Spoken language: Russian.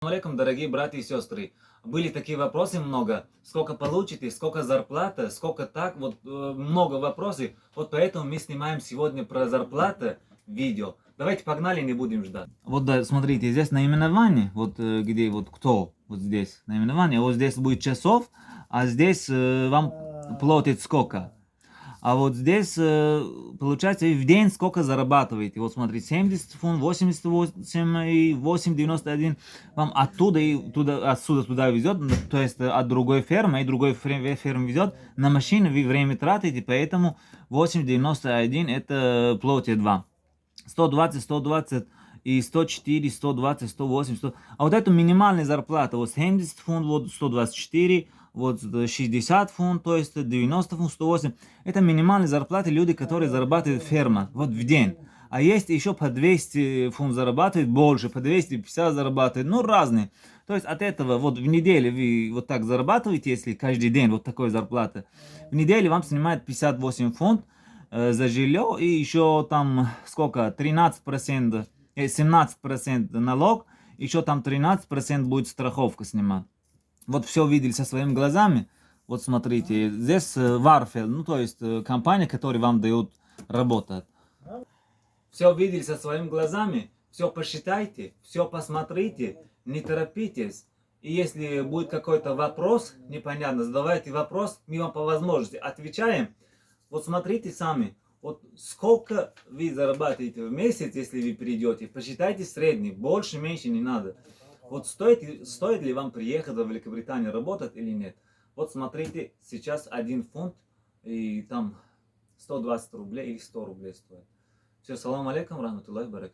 Алейкум, дорогие братья и сестры. Были такие вопросы много. Сколько получите, сколько зарплата, сколько так, вот много вопросов. Вот поэтому мы снимаем сегодня про зарплату видео. Давайте погнали, не будем ждать. Вот да, смотрите, здесь наименование, вот где вот кто, вот здесь наименование, вот здесь будет часов, а здесь вам платит сколько. А вот здесь, получается, и в день сколько зарабатываете. Вот смотрите, 70 фунт, 88 и 8,91 вам оттуда отсюда туда везет, то есть от другой фермы, и другой фермы везет. На машину вы время тратите, поэтому 8,91 это платит вам. 120 и 104, 120, 108, 100. А вот эту минимальную зарплату, вот 70 фунт, вот 124, вот 60 фунт, то есть 90 фунт, 108. Это минимальные зарплаты люди, которые зарабатывают ферма, вот в день. А есть еще по 200 фунт зарабатывают больше, по 250 зарабатывают, ну разные. То есть от этого вот в неделю вы вот так зарабатываете, если каждый день вот такой зарплаты. В неделю вам снимают 58 фунт за жилье и еще там сколько, 13%, 17% налог, еще там 13% будет страховка снимать. Вот все видели со своими глазами. Вот смотрите, здесь Варфел, ну то есть компания, которая вам дает работать. Все видели со своими глазами, все посчитайте, все посмотрите, не торопитесь. И если будет какой-то вопрос непонятно, задавайте вопрос, мы вам по возможности отвечаем. Вот смотрите сами, вот сколько вы зарабатываете в месяц, если вы придете, посчитайте средний, больше, меньше не надо. Вот стоит ли вам приехать в Великобританию работать или нет? Вот смотрите, сейчас 1 фунт и там 120 рублей или 100 рублей стоит. Все, салам алейкум, рахматуллахи баракатуху.